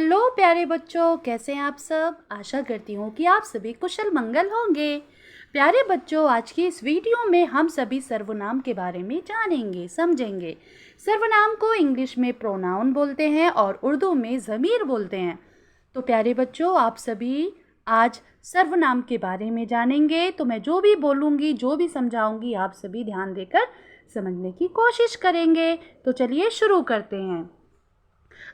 Hello प्यारे बच्चों, कैसे हैं आप सब। आशा करती हूँ कि आप सभी कुशल मंगल होंगे। प्यारे बच्चों, आज की इस वीडियो में हम सभी सर्वनाम के बारे में जानेंगे, समझेंगे। सर्वनाम को इंग्लिश में प्रोनाउन बोलते हैं और उर्दू में ज़मीर बोलते हैं। तो प्यारे बच्चों, आप सभी आज सर्वनाम के बारे में जानेंगे। तो मैं जो भी बोलूँगी, जो भी समझाऊँगी, आप सभी ध्यान देकर समझने की कोशिश करेंगे। तो चलिए शुरू करते हैं।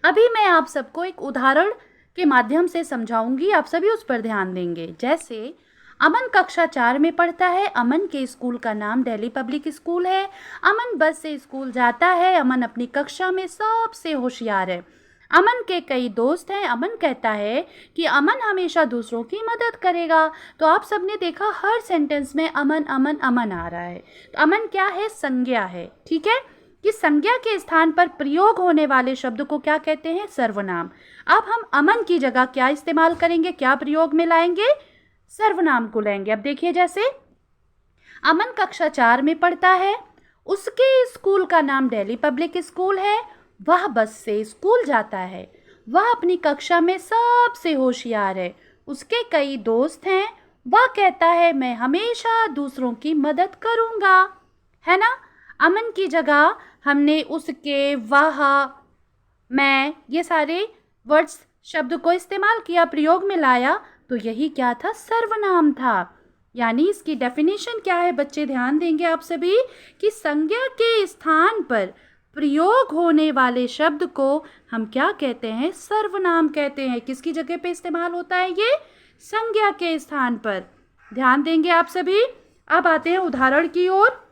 अभी मैं आप सबको एक उदाहरण के माध्यम से समझाऊंगी, आप सभी उस पर ध्यान देंगे। जैसे अमन कक्षा 4 में पढ़ता है। अमन के स्कूल का नाम दिल्ली पब्लिक स्कूल है। अमन बस से स्कूल जाता है। अमन अपनी कक्षा में सबसे होशियार है। अमन के कई दोस्त हैं। अमन कहता है कि अमन हमेशा दूसरों की मदद करेगा। तो आप सबने देखा हर सेंटेंस में अमन अमन अमन आ रहा है। तो अमन क्या है? संज्ञा है। ठीक है, कि संज्ञा के स्थान पर प्रयोग होने वाले शब्द को क्या कहते हैं? सर्वनाम। अब हम अमन की जगह क्या इस्तेमाल करेंगे, क्या प्रयोग में लाएंगे? सर्वनाम को लाएंगे। अब देखिए, जैसे अमन कक्षा 4 में पढ़ता है। उसके स्कूल का नाम दिल्ली पब्लिक स्कूल है। वह बस से स्कूल जाता है। वह अपनी कक्षा में सबसे होशियार है। उसके कई दोस्त हैं। वह कहता है मैं हमेशा दूसरों की मदद करूँगा। है ना? अमन की जगह हमने उसके, वह, मैं, ये सारे वर्ड्स, शब्द को इस्तेमाल किया, प्रयोग में लाया। तो यही क्या था? सर्वनाम था। यानी इसकी डेफिनेशन क्या है बच्चे? ध्यान देंगे आप सभी कि संज्ञा के स्थान पर प्रयोग होने वाले शब्द को हम क्या कहते हैं? सर्वनाम कहते हैं। किसकी जगह पे इस्तेमाल होता है ये? संज्ञा के स्थान पर। ध्यान देंगे आप सभी। अब आते हैं उदाहरण की ओर।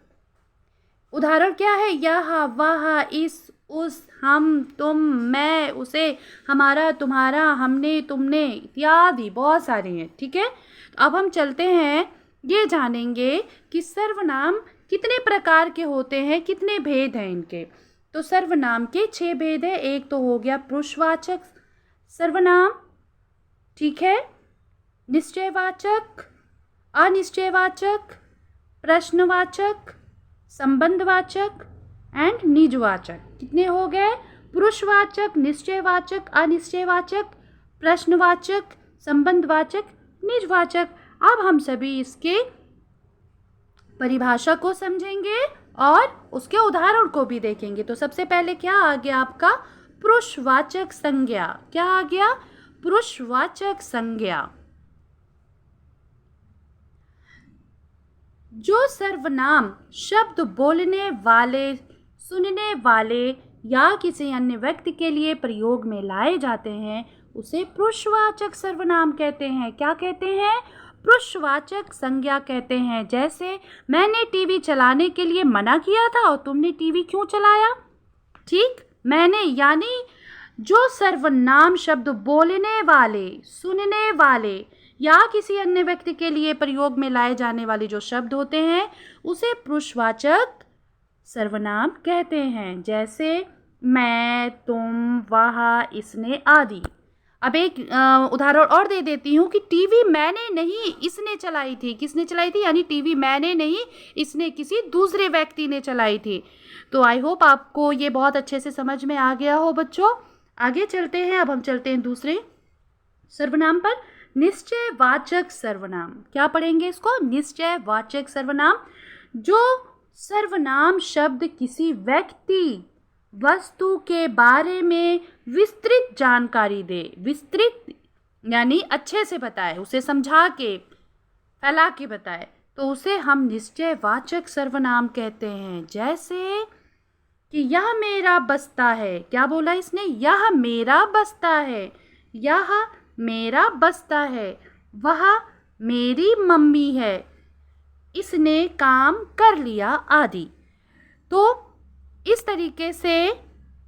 उदाहरण क्या है? यह, वह, इस, उस, हम, तुम, मैं, उसे, हमारा, तुम्हारा, हमने, तुमने इत्यादि बहुत सारे हैं। ठीक है, तो अब हम चलते हैं, ये जानेंगे कि सर्वनाम कितने प्रकार के होते हैं, कितने भेद हैं इनके। तो सर्वनाम के 6 भेद हैं। एक तो हो गया पुरुषवाचक सर्वनाम, ठीक है, निश्चयवाचक, अनिश्चयवाचक, प्रश्नवाचक, संबंधवाचक एंड निजवाचक। कितने हो गए? पुरुषवाचक, निश्चयवाचक, अनिश्चयवाचक, प्रश्नवाचक, संबंधवाचक, निजवाचक। अब हम सभी इसके परिभाषा को समझेंगे और उसके उदाहरण को भी देखेंगे। तो सबसे पहले क्या आ गया आपका? पुरुषवाचक संज्ञा। क्या आ गया? पुरुषवाचक संज्ञा। जो सर्वनाम शब्द बोलने वाले, सुनने वाले या किसी अन्य व्यक्ति के लिए प्रयोग में लाए जाते हैं उसे पुरुषवाचक सर्वनाम कहते हैं। क्या कहते हैं? पुरुषवाचक संज्ञा कहते हैं। जैसे मैंने टीवी चलाने के लिए मना किया था और तुमने टीवी क्यों चलाया? ठीक, मैंने, यानी जो सर्वनाम शब्द बोलने वाले, सुनने वाले या किसी अन्य व्यक्ति के लिए प्रयोग में लाए जाने वाले जो शब्द होते हैं उसे पुरुषवाचक सर्वनाम कहते हैं। जैसे मैं, तुम, वह, इसने आदि। अब एक उदाहरण और दे देती हूँ कि टीवी मैंने नहीं, इसने चलाई थी। किसने चलाई थी? यानी टीवी मैंने नहीं, इसने, किसी दूसरे व्यक्ति ने चलाई थी। तो आई होप आपको ये बहुत अच्छे से समझ में आ गया हो बच्चों। आगे चलते हैं। अब हम चलते हैं दूसरे सर्वनाम पर, निश्चयवाचक सर्वनाम। क्या पढ़ेंगे इसको? निश्चयवाचक सर्वनाम। जो सर्वनाम शब्द किसी व्यक्ति, वस्तु के बारे में विस्तृत जानकारी दे। विस्तृत यानी अच्छे से बताए, उसे समझा के, फैला के बताए, तो उसे हम निश्चयवाचक सर्वनाम कहते हैं। जैसे कि यह मेरा बस्ता है। क्या बोला इसने? यह मेरा बस्ता है। यह मेरा बस्ता है। वह मेरी मम्मी है। इसने काम कर लिया आदि। तो इस तरीके से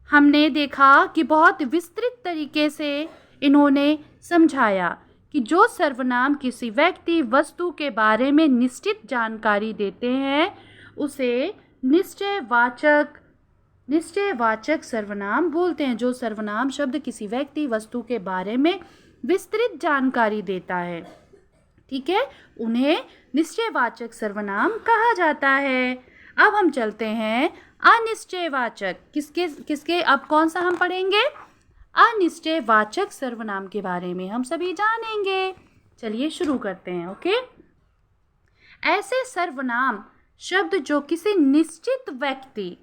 हमने देखा कि बहुत विस्तृत तरीके से इन्होंने समझाया कि जो सर्वनाम किसी व्यक्ति, वस्तु के बारे में निश्चित जानकारी देते हैं उसे निश्चयवाचक सर्वनाम बोलते हैं। जो सर्वनाम शब्द किसी व्यक्ति, वस्तु के बारे में विस्तृत जानकारी देता है, ठीक है, उन्हें निश्चयवाचक सर्वनाम कहा जाता है। अब हम चलते हैं अनिश्चयवाचक। किसके? अब कौन सा हम पढ़ेंगे? अनिश्चयवाचक सर्वनाम के बारे में हम सभी जानेंगे। चलिए शुरू करते हैं। ओके, ऐसे सर्वनाम शब्द जो किसी निश्चित व्यक्ति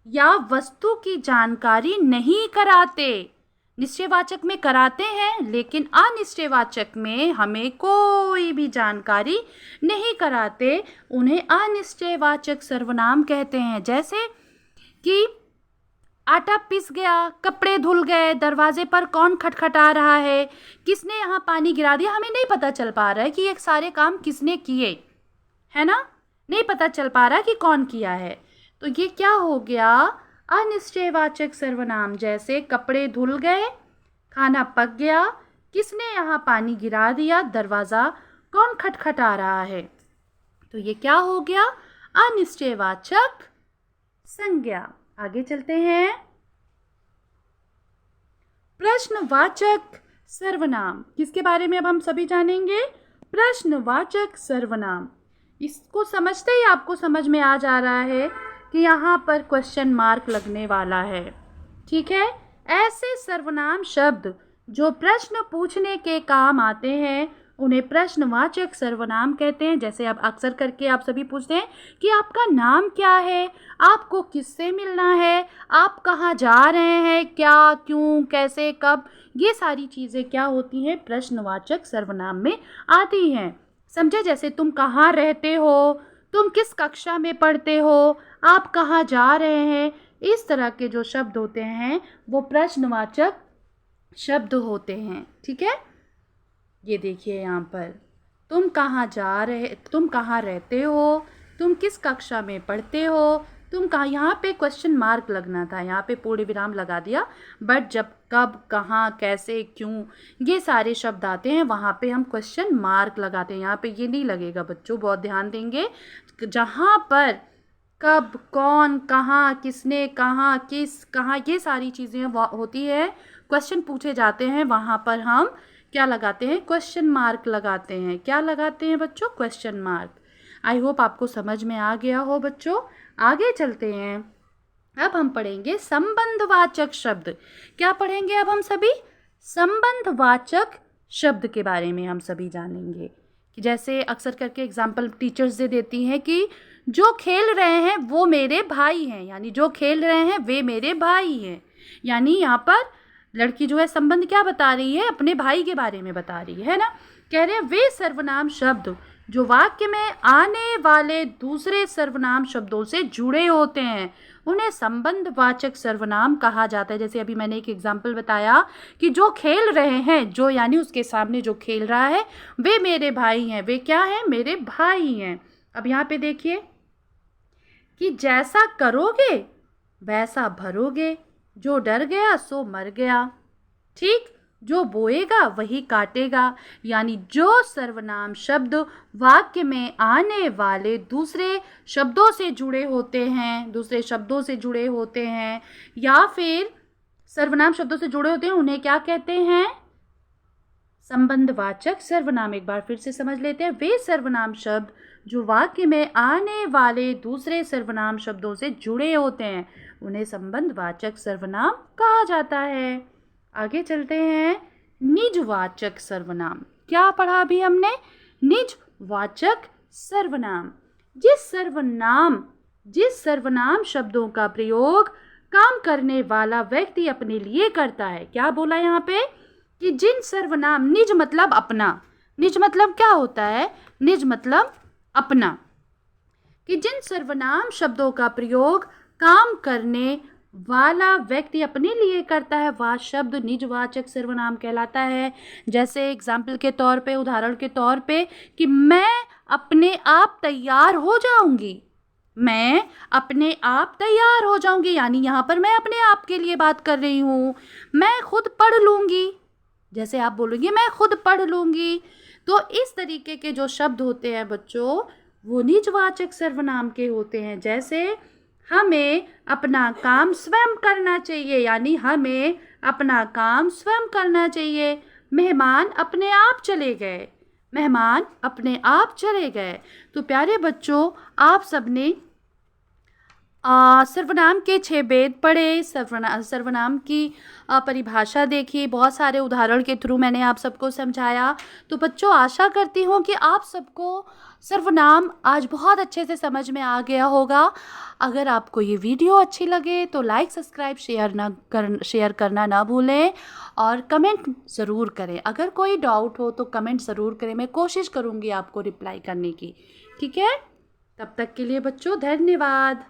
या वस्तु की जानकारी नहीं कराते, निश्चयवाचक में कराते हैं लेकिन अनिश्चयवाचक में हमें कोई भी जानकारी नहीं कराते, उन्हें अनिश्चयवाचक सर्वनाम कहते हैं। जैसे कि आटा पिस गया, कपड़े धुल गए, दरवाजे पर कौन खटखटा रहा है, किसने यहाँ पानी गिरा दिया। हमें नहीं पता चल पा रहा है कि ये सारे काम किसने किए, है ना, नहीं पता चल पा रहा कि कौन किया है। तो ये क्या हो गया, अनिश्चयवाचक सर्वनाम। जैसे कपड़े धुल गए, खाना पक गया, किसने यहाँ पानी गिरा दिया, दरवाज़ा कौन खटखटा रहा है। तो ये क्या हो गया, अनिश्चयवाचक संज्ञा। आगे चलते हैं। प्रश्नवाचक सर्वनाम, किसके बारे में अब हम सभी जानेंगे, प्रश्नवाचक सर्वनाम। इसको समझते ही आपको समझ में आ जा रहा है कि यहाँ पर क्वेश्चन मार्क लगने वाला है। ठीक है, ऐसे सर्वनाम शब्द जो प्रश्न पूछने के काम आते हैं उन्हें प्रश्नवाचक सर्वनाम कहते हैं। जैसे अब अक्सर करके आप सभी पूछते हैं कि आपका नाम क्या है, आपको किससे मिलना है, आप कहाँ जा रहे हैं, क्या, क्यों, कैसे, कब, ये सारी चीज़ें क्या होती हैं, प्रश्नवाचक सर्वनाम में आती हैं। समझे, जैसे तुम कहाँ रहते हो, तुम किस कक्षा में पढ़ते हो, आप कहाँ जा रहे हैं, इस तरह के जो शब्द होते हैं वो प्रश्नवाचक शब्द होते हैं। ठीक है, ये देखिए यहाँ पर, तुम कहाँ रहते हो, तुम किस कक्षा में पढ़ते हो, तुम कहाँ, यहाँ पे क्वेश्चन मार्क लगना था, यहाँ पे पूर्ण विराम लगा दिया। बट जब कब, कहाँ, कैसे, क्यों, ये सारे शब्द आते हैं वहाँ पे हम क्वेश्चन मार्क लगाते हैं। यहाँ पे ये नहीं लगेगा बच्चों, बहुत ध्यान देंगे। जहाँ पर कब, कौन, कहाँ, किसने, कहाँ, किस, कहाँ, ये सारी चीज़ें होती है, क्वेश्चन पूछे जाते हैं, वहाँ पर हम क्या लगाते हैं, क्वेश्चन मार्क लगाते हैं। क्या लगाते हैं बच्चों, क्वेश्चन मार्क। आई होप आपको समझ में आ गया हो बच्चों। आगे चलते हैं। अब हम पढ़ेंगे संबंधवाचक शब्द। क्या पढ़ेंगे अब हम सभी, संबंधवाचक शब्द के बारे में हम सभी जानेंगे। कि जैसे अक्सर करके एग्जाम्पल टीचर्स दे देती हैं कि जो खेल रहे हैं वो मेरे भाई हैं, यानी जो खेल रहे हैं वे मेरे भाई हैं। यानी यहाँ पर लड़की जो है संबंध क्या बता रही है, अपने भाई के बारे में बता रही है ना। कह रहे हैं वे सर्वनाम शब्द जो वाक्य में आने वाले दूसरे सर्वनाम शब्दों से जुड़े होते हैं उन्हें संबंधवाचक सर्वनाम कहा जाता है। जैसे अभी मैंने एक एग्जाम्पल बताया कि जो खेल रहे हैं, जो यानी उसके सामने जो खेल रहा है वे मेरे भाई हैं, वे क्या हैं, मेरे भाई हैं। अब यहाँ पे देखिए कि जैसा करोगे वैसा भरोगे, जो डर गया सो मर गया, ठीक, जो बोएगा वही काटेगा। यानी जो सर्वनाम शब्द वाक्य में आने वाले दूसरे शब्दों से जुड़े होते हैं, या फिर सर्वनाम शब्दों से जुड़े होते हैं उन्हें क्या कहते हैं, संबंधवाचक सर्वनाम। एक बार फिर से समझ लेते हैं। वे सर्वनाम शब्द जो वाक्य में आने वाले दूसरे सर्वनाम शब्दों से जुड़े होते हैं उन्हें संबंधवाचक सर्वनाम कहा जाता है। आगे चलते हैं। निजवाचक सर्वनाम। क्या पढ़ा अभी हमने, निजवाचक सर्वनाम। जिस सर्वनाम शब्दों का प्रयोग काम करने वाला व्यक्ति अपने लिए करता है। क्या बोला यहाँ पे कि जिन सर्वनाम, निज मतलब अपना, निज मतलब क्या होता है, निज मतलब अपना, कि जिन सर्वनाम शब्दों का प्रयोग काम करने वाला व्यक्ति अपने लिए करता है वह शब्द निजवाचक सर्वनाम कहलाता है। जैसे एग्जाम्पल के तौर पे, उदाहरण के तौर पे, कि मैं अपने आप तैयार हो जाऊंगी, मैं अपने आप तैयार हो जाऊंगी, यानी यहाँ पर मैं अपने आप के लिए बात कर रही हूँ। मैं खुद पढ़ लूँगी, जैसे आप बोलोगे मैं खुद पढ़ लूँगी। तो इस तरीके के जो शब्द होते हैं बच्चों वो निजवाचक सर्वनाम के होते हैं। जैसे हमें अपना काम स्वयं करना चाहिए, यानी हमें अपना काम स्वयं करना चाहिए। मेहमान अपने आप चले गए, मेहमान अपने आप चले गए। तो प्यारे बच्चों, आप सबने सर्वनाम के 6 भेद पढ़े, सर्वनाम की परिभाषा देखी, बहुत सारे उदाहरण के थ्रू मैंने आप सबको समझाया। तो बच्चों, आशा करती हूँ कि आप सबको सर्वनाम आज बहुत अच्छे से समझ में आ गया होगा। अगर आपको ये वीडियो अच्छी लगे तो लाइक, सब्सक्राइब, शेयर करना ना भूलें और कमेंट ज़रूर करें। अगर कोई डाउट हो तो कमेंट ज़रूर करें, मैं कोशिश करूँगी आपको रिप्लाई करने की। ठीक है? तब तक के लिए बच्चों धन्यवाद।